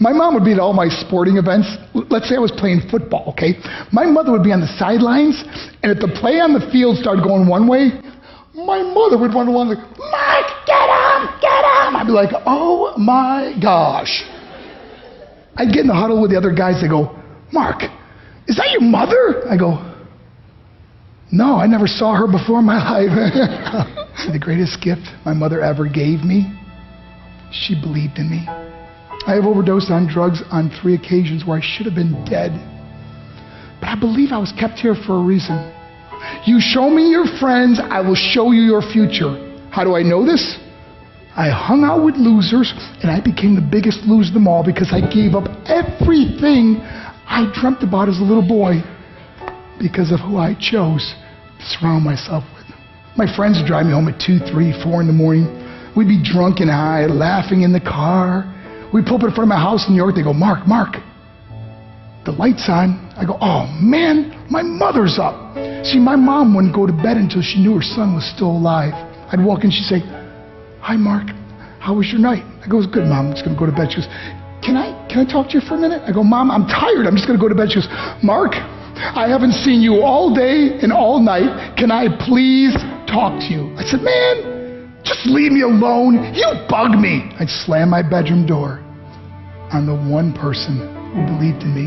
My mom would be at all my sporting events. Let's say I was playing football, okay? My mother would be on the sidelines, and if the play on the field started going one way, my mother would run along like, Mike, get him, get him! I'd be like, oh my gosh. I'd get in the huddle with the other guys. They go, Mark, is that your mother? I go, no, I never saw her before in my life. The greatest gift my mother ever gave me, she believed in me. I have overdosed on drugs on 3 occasions where I should have been dead. But I believe I was kept here for a reason. You show me your friends, I will show you your future. How do I know this? I hung out with losers, and I became the biggest loser of them all because I gave up everything I dreamt about as a little boy because of who I chose to surround myself with. My friends would drive me home at 2, 3, 4 in the morning. We'd be drunk and high, laughing in the car. We'd pull up in front of my house in New York. They go, Mark, the light's on. I go, oh man, my mother's up. See, my mom wouldn't go to bed until she knew her son was still alive. I'd walk in, she'd say, hi Mark, how was your night? I go, it was good, Mom, I'm just gonna go to bed. She goes, can I talk to you for a minute? I go, Mom, I'm tired, I'm just gonna go to bed. She goes, Mark, I haven't seen you all day and all night. Can I please talk to you? I said, man, just leave me alone. You bug me. I'd slam my bedroom door on the one person who believed in me.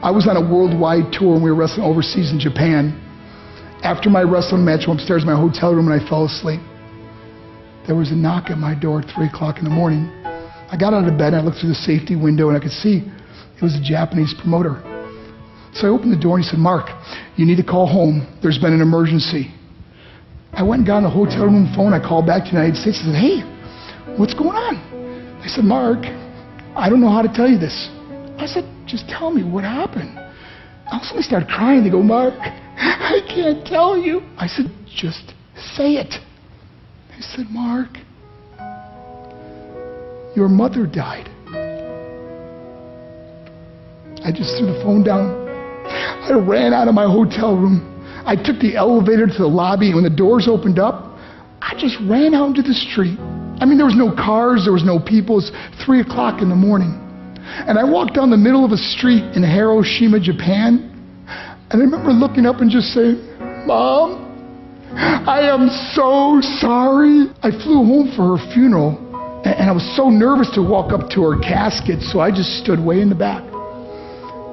I was on a worldwide tour and we were wrestling overseas in Japan. After my wrestling match, I went upstairs in my hotel room and I fell asleep. There was a knock at my door at 3 o'clock in the morning. I got out of bed and I looked through the safety window and I could see it was a Japanese promoter. So I opened the door and he said, Mark, you need to call home. There's been an emergency. I went and got on the hotel room phone. I called back to the United States and said, hey, what's going on? They said, Mark, I don't know how to tell you this. I said, just tell me what happened. All of a sudden they started crying. They go, Mark, I can't tell you. I said, just say it. They said, Mark, your mother died. I just threw the phone down. I ran out of my hotel room. I took the elevator to the lobby, and when the doors opened up, I just ran out into the street. I mean, there was no cars, there was no people. It was 3 o'clock in the morning. And I walked down the middle of a street in Hiroshima, Japan, and I remember looking up and just saying, Mom, I am so sorry. I flew home for her funeral, and I was so nervous to walk up to her casket, so I just stood way in the back.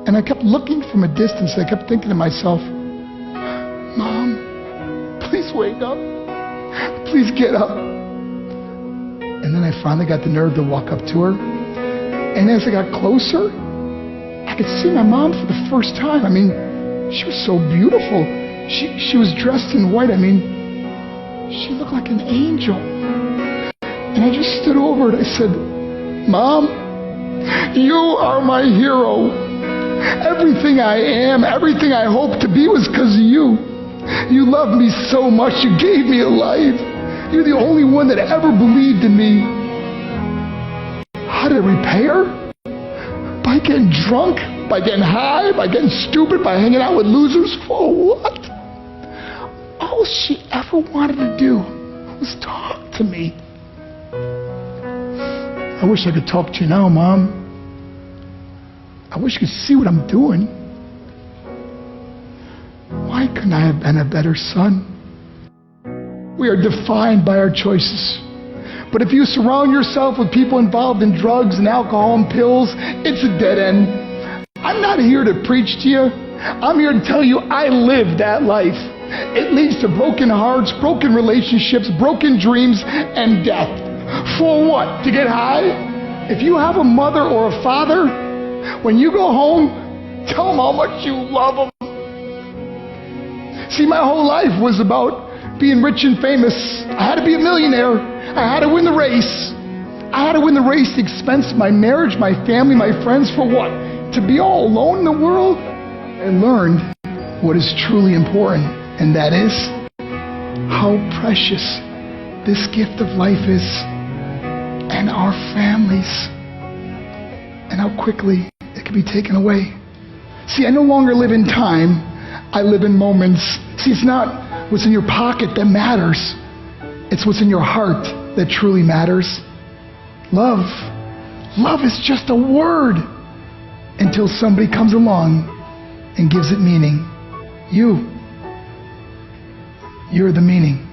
And I kept looking from a distance, and I kept thinking to myself, Mom, please wake up. Please get up. And then I finally got the nerve to walk up to her. And as I got closer, I could see my mom for the first time. I mean, she was so beautiful. She was dressed in white. I mean, she looked like an angel. And I just stood over her and I said, Mom, you are my hero. Everything I am, everything I hope to be was because of you. You loved me so much, you gave me a life. You're the only one that ever believed in me. How did I repay her? By getting drunk, by getting high, by getting stupid, by hanging out with losers? For what? All she ever wanted to do was talk to me. I wish I could talk to you now, Mom. I wish you could see what I'm doing. Why couldn't I have been a better son? We are defined by our choices. But if you surround yourself with people involved in drugs and alcohol and pills, it's a dead end. I'm not here to preach to you. I'm here to tell you I lived that life. It leads to broken hearts, broken relationships, broken dreams, and death. For what? To get high? If you have a mother or a father, when you go home, tell them how much you love them. See, my whole life was about being rich and famous. I had to be a millionaire. I had to win the race. I had to win the race at the expense of my marriage, my family, my friends. For what? To be all alone in the world? I learned what is truly important, and that is how precious this gift of life is, and our families, and how quickly it can be taken away. See, I no longer live in time. I live in moments. See, it's not what's in your pocket that matters. It's what's in your heart that truly matters. Love. Love is just a word until somebody comes along and gives it meaning. You're the meaning.